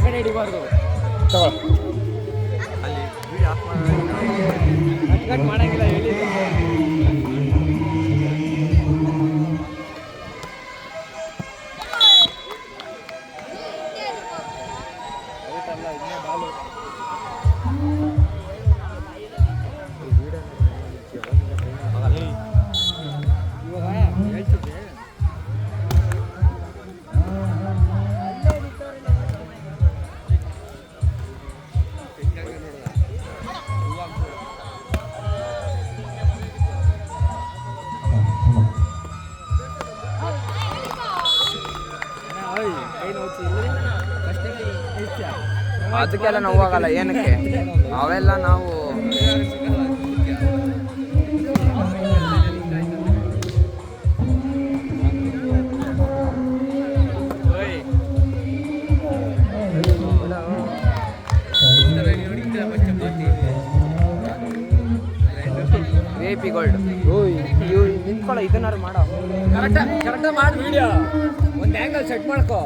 ಕಡೆ ಹಿಡಿಬಾರ್ದು ಅಲ್ಲಿ ಕಟ್ ಮಾಡಂಗಿಲ್ಲ ಹೇಳಿ ಅದಕ್ಕೆಲ್ಲ ನೋವಾಗಲ್ಲ ಏನಕ್ಕೆ ಅವೆಲ್ಲ ನಾವು VIP ಗೋಲ್ಡ್ ನಿಂತ್ಕೊಳ್ಳೋ ಇದನ್ನಾರು ಮಾಡೋ ಕರೆಕ್ಟ್ ಮಾಡಿ ವಿಡಿಯೋ ಒಂದು ಆ್ಯಂಗಲ್ ಸೆಟ್ ಮಾಡ್ಕೋ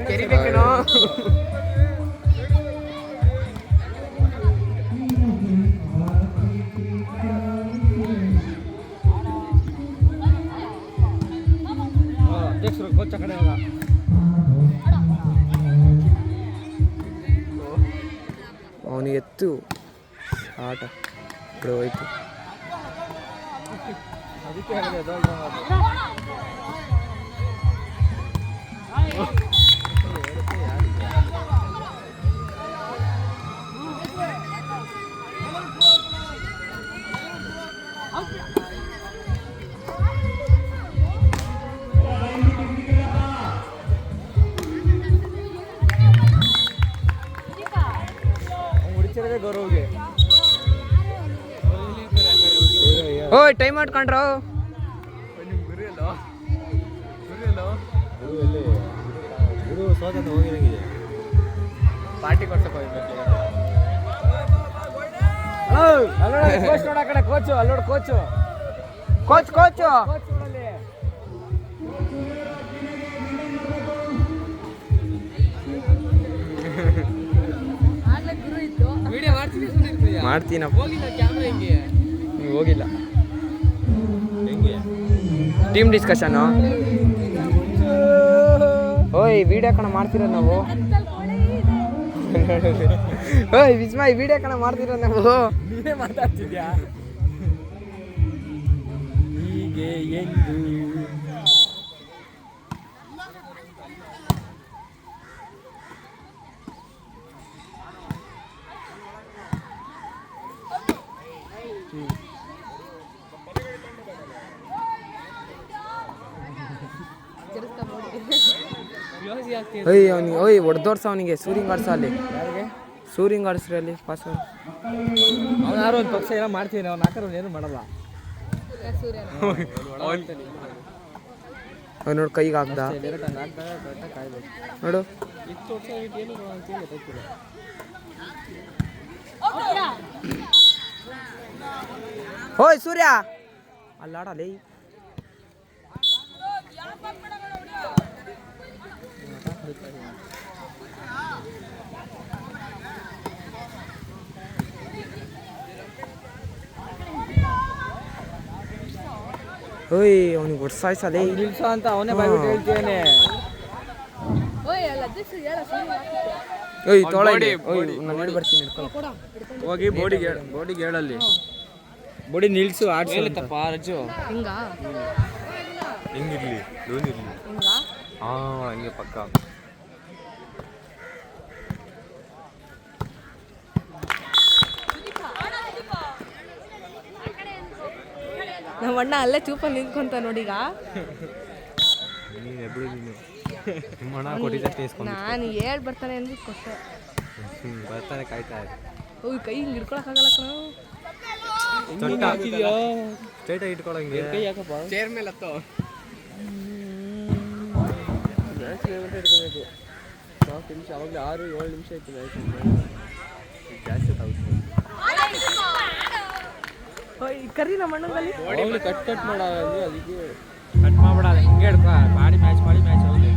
ಕೆರಿಬೇಕೇನೋ ಅಧ್ಯಕ್ಷರು ಕೋಚ ಕಡೆ ಹೋಗ ಅವನಿಗೆ ಎತ್ತು ಆಟ ಕಡೆ ಹೋಯ್ತು ಅದಕ್ಕೆ ಹೇಳಿದೆ ಹುಡುಕಿರದೆ ಗೌರವ್ಗೆ ಓಯ್ ಟೈಮ್ ಮಾಡ್ಕೊಂಡ್ರು ಗುರು ಸ್ವಾಗತ ಹೋಗಿರಂಗಿದೆ ಪಾರ್ಟಿ ಕೊಡ್ಸಕ್ಕೆ ಹೋಗ್ಬೇಕು ಕೋಚ್ ನೋಡ ಕಡೆ ಕೋಚು ಅಲ್ಲೋಡ್ ಕೋಚು ಕೋಚ್ ಕೋಚು ವಿಡಿಯೋ ಮಾಡ್ತೀನಿ ಮಾಡ್ತೀನಪ್ಪ ಹೋಗಿಲ್ಲ ಕ್ಯಾಮ್ರಾ ಹೆಂಗೆ ನೀವು ಹೋಗಿಲ್ಲ ಹೆಂಗೆ ಟೀಮ್ ಡಿಸ್ಕಷನು ಓಯ್ ವಿಡಿಯೋ ಕಣ ಮಾಡ್ತಿರೋದು ನಾವು ಓಯ್ ವಿಸ್ಮಯ್ ವಿಡಿಯೋ ಕಣ ಮಾಡ್ತಿರೋದು ನಾವು ನೀನೇ ಮಾತಾಡ್ತಿದ್ಯಾ ಹೀಗೆ ಎಂದು ಓಯ್ ಅವನಿಗೆ ಓಯ್ ಹೊಡೆದೋರ್ಸ ಅವನಿಗೆ ಸೂರಿಂಗ್ ಆಡ್ಸ ಅಲ್ಲಿ ಯಾರಿಗೆ ಸೂರಿಂಗ್ ಆಡಿಸ್ರಿ ಅಲ್ಲಿ ಪಾಸ್ ಅವ್ನು ಯಾರೋ ಒಂದು ಪಕ್ಷ ಏನೋ ಮಾಡ್ತೀನಿ ಅವ್ನು ಹಾಕೋರು ಏನು ಮಾಡಲ್ಲ ಅವ್ನು ನೋಡಿ ಕೈಗೆ ಹಾಕ್ದ ನೋಡು ಓಯ್ ಸೂರ್ಯ ಅಲ್ಲಾಡಲೇ ಓಯ್ ಅವನಿಗೆ ಹೊಡ್ಸಾಯ್ಸಲೇ ನಿಲ್ಸು ಅಂತ ಅವನೇ ಬಾಯ್ಬಿಟ್ಟು ಹೇಳ್ತೇನೆ ಓಯ್ ತೊಳೆ ನಾನು ಹೇಳಿ ಬರ್ತೀನಿ ಹಿಡ್ಕೊಳ್ಳೋ ಹೋಗಿ ಬೋಡಿಗೆ ಹೇಳಲ್ಲಿ ಬೋಡಿ ನಿಲ್ಸು ಆಡ್ಸಪ್ಪ ರಜ್ಜು ಹೆಂಗಿರ್ಲಿ ಲೋನ್ ಇರಲಿ ಹಾಂ ಹಂಗೆ ಪಕ್ಕ ನಮ್ಮ ಅಣ್ಣ ಅಲ್ಲೇ ಚೂಪಲ್ಲಿ ನಿಂತ್ಕೊಂತ ನೋಡೀಗ ನಾನು ಹೇಳ್ ಬರ್ತಾನೆ ಅಂದ್ಬಿಟ್ಟು ಕೊಟ್ಟೆ ಬರ್ತಾನೆ ಕಾಯ್ತಾ ಓಯ್ ಕೈ ಹಿಂಗೆ ಹಿಡ್ಕೊಳಕ್ಕಾಗಲ್ಲ ಕಣ ಸ್ಟ್ರೈಟಾಗಿ ಇಟ್ಕೊಳಂಗೆ ಕೈ ಯಾಕಪ್ಪ ಚೇರ್ ಮೇಲೆ ಹತ್ತೋ ಇಟ್ಕೋಬೇಕು 4 ನಿಮಿಷ ಅವಾಗಲೇ 6-7 ನಿಮಿಷ ಆಯ್ತು ಜಾಸ್ತಿ ಆಗುತ್ತೆ ಓಯ್ ಕರಿ ನಮ್ಮ ಅಣ್ಣಂಗಲ್ಲಿ ಅವನು ಕಟ್ ಮಾಡ ಅದಕ್ಕೆ ಕಟ್ ಮಾಡ್ಬೇಡ ಹಿಂಗೆ ಹಿಡ್ಕೊ ಮಾಡಿ ಮ್ಯಾಚ್ ಹೋಗಿ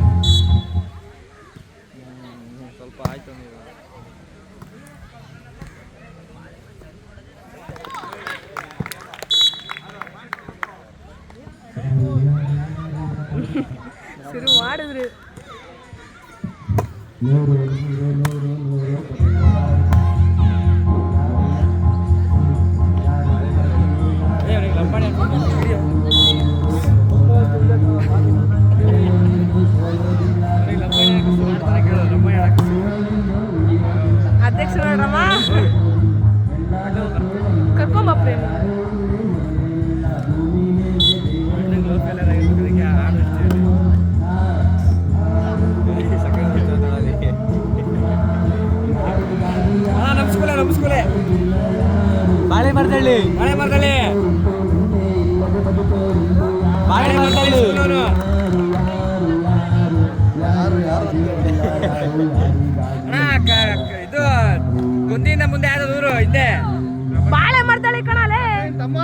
ಶುರು ಮಾಡಿದ್ರಿ. ಅಧ್ಯಕ್ಷ ನೋಡ್ರಮ್ಮ ಕರ್ಕೊಂಬ ಪ್ರೇಮ್. ನಮಸ್ಕೂಲೆ ಬಾಳೆ ಮರದಳ್ಳಿ ಬಾಳೆ ಮರದಳ್ಳಿ ಬಾಳೆ ಮರದಳ್ಳಿ ಇದು ಕುಂದಿಯಿಂದ ಮುಂದೆ ಯಾವ್ದು ದೂರು ಹಿಂದೆ ಬಾಳೆ ಮಾಡ್ತಾಳೆ ಕಣಲೆ ತಮ್ಮ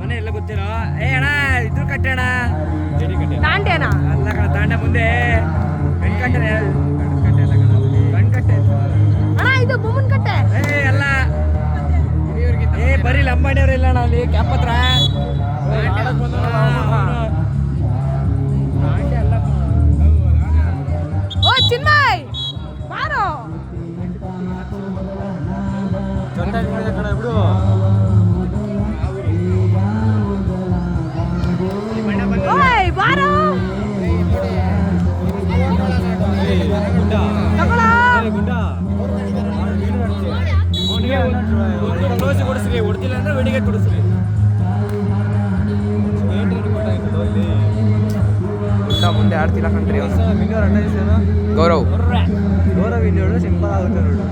ಮನೆ ಎಲ್ಲ ಗೊತ್ತಿರೋ. ಅಣ್ಣ ಇದ್ರ ಕಟ್ಟೆ ಅಣ್ಣ ತಾಂಡೇನ ಅಲ್ಲ ಕಣ ತಾಂಡ ಮುಂದೆ ಗಣ್ಕಟ್ಟೆ ಅಣ್ಣ ಇದು ಬೊಮ್ಮನ್ ಕಟ್ಟೆ ಅಲ್ಲ ಬರೀ ಲಂಬಾಣಿಯವ್ರು ಇಲ್ಲ ಅಣ್ಣ ಅಲ್ಲಿ ಕ್ಯಾಪ್ ಹತ್ರ. ಓ ಚಿನ್ಮಯ್ ಬಾರೋ ಬಿಡು. ಓಯ್ ಬಾರೋ ಕ್ಲೋಸ್ ಕೊಡಿಸ್ರಿ, ಹೊಡ್ತಿಲ್ಲ ಅಂದ್ರೆ ವೆಡಿಗೆ ಕೊಡಿಸ್ರಿ. ಮುಂದೆ ಆಡ್ತಿಲ್ಲ ಕಣ್ರಿ ಗೌರವ್ ಗೌರವ್ ಇಲ್ಲಿ ನೋಡು ಸಿಂಪಲ್ ಆಗುತ್ತೆ ನೋಡು.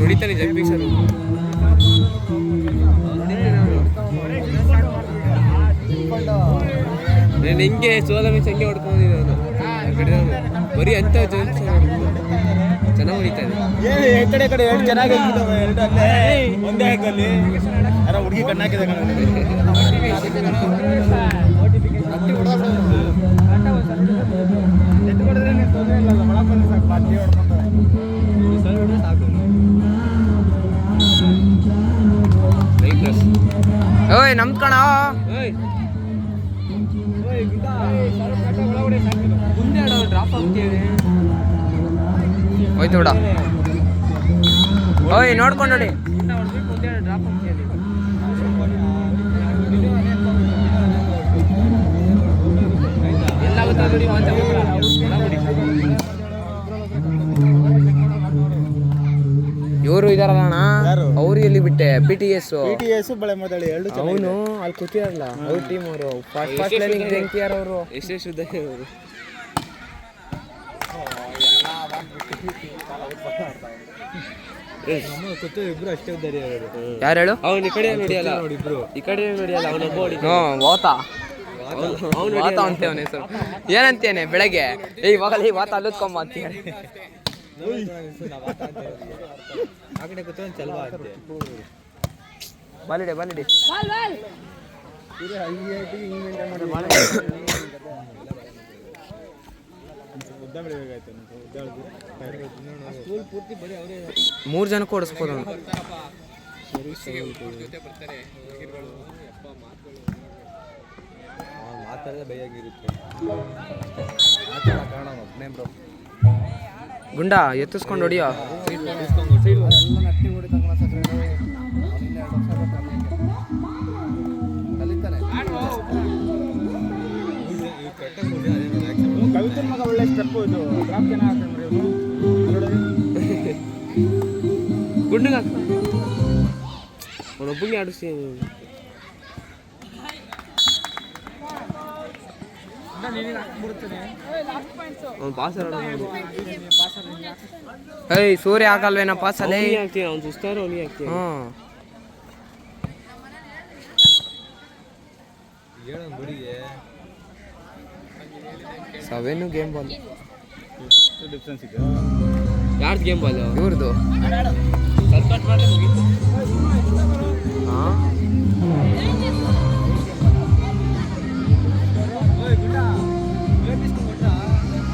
ಹೊಡಿತಾನೆ ಜಂಪಿಂಗ್ ಸರ್. ನಾನು ಹಿಂಗೆ ಸೋಲ ಮಿಸ್ ಹಂಗೆ ಹೊಡ್ಕೊಂಡಿದ್ದೆ ಬರೀ ಅಂತ ಚೆನ್ನಾಗಿ ಹೊಡಿತಾನೆ. ಕಡೆ ಎರಡು ಚೆನ್ನಾಗಿ ಒಂದೇ ಹಾಕಲ್ಲಿ ಯಾರೋ ಹುಡುಗಿ ಕಣ್ಣಾಕಿದೆ ಓಯ್ ನಮ್ದು ಕಣ ಮುಂದೆ ಡ್ರಾಪ್ ಆಗ್ತೀವಿ ಹೋಯ್ತು ಬಿಡ. ಓಯ್ ನೋಡ್ಕೊಂಡು ನೋಡಿ ಇವರು ಇದಾರಲ್ಲ ಅಣ್ಣ ಅವ್ರು ಎಲ್ಲಿ ಬಿಟ್ಟೆ BTS ಬಳೆ ಮಾತಾಡಿ ಅವನು ಅಲ್ಲಿ ಕೂತಿರಲ್ಲ ಅವ್ರ ಟೀಮ್ ಅವರು ಫಸ್ಟ್ ಜಂಕಿಯಾರ ಅವರು ಎಷ್ಟೆಷ್ಟು ಅವರು ಇಬ್ರು ಅಷ್ಟೇ ಇದ್ದಾರೆ. ಯಾರು ಹೇಳು ಅವ್ನು ಈ ಕಡೆ ನೋಡಿಯಲ್ಲ ಇಬ್ರು ಈ ಕಡೆ ನೋಡಿಯಲ್ಲ ಅವನೊಬ್ಬ ವಾತ ವಾತ ಅಂತೇವನೆ ಸರ್ ಏನಂತೇನೆ ಬೆಳಗ್ಗೆ ಇವಾಗಲ್ಲ ಈ ವಾತ ಅಲ್ಲದ್ಕೊಂಬ ಅಂತ ಹೇಳಿ ಆ ಕಡೆ ಕೂತ್ಕೊಂಡು ಚಲ್ವಾ ಅಂತೆ ಬಾಲಿಡೆ ಮೂರು ಜನಕ್ಕೆ ಓಡಿಸ್ಬೋದು ಮಾತಾಡಿದ್ರೆ ಬೈಯಾಗಿರುತ್ತೆ. ಗುಂಡ ಎತ್ತಿಸ್ಕೊಂಡು ಹೊಡಿಯೋ ಸ್ಟೆಪ್ಪು ಇದು ಡ್ರಾಪ್ ಚೆನ್ನಾಗಿ ಹಾಕ್ತಾರೆ ನೋಡಿ ಗುಂಡಿಗೆ ಹಾಕ ಅವನೊಬ್ಬಂಗೆ ಆಡಿಸಿ ಅವ್ನು ಪಾಸ್ ಏಯ್ ಸೂರ್ಯ ಹಾಕಲ್ವೇನ ಪಾಸಲ್ಲಿ ಹಾಕ್ತೀನಿ ಅವ್ನು ಸುಸ್ತಾರು ಅವನಿಗೆ ಹಾಕ್ತೀನಿ ಸೆವೆನು ಗೇಮ್ ಬಾಲ್ ಡಿಫ್ರೆನ್ಸ್ ಇದೆ ಯಾರ್ದು ಗೇಮ್ ಬಾಲ್ ಇವ್ರದ್ದು ಹಾಂ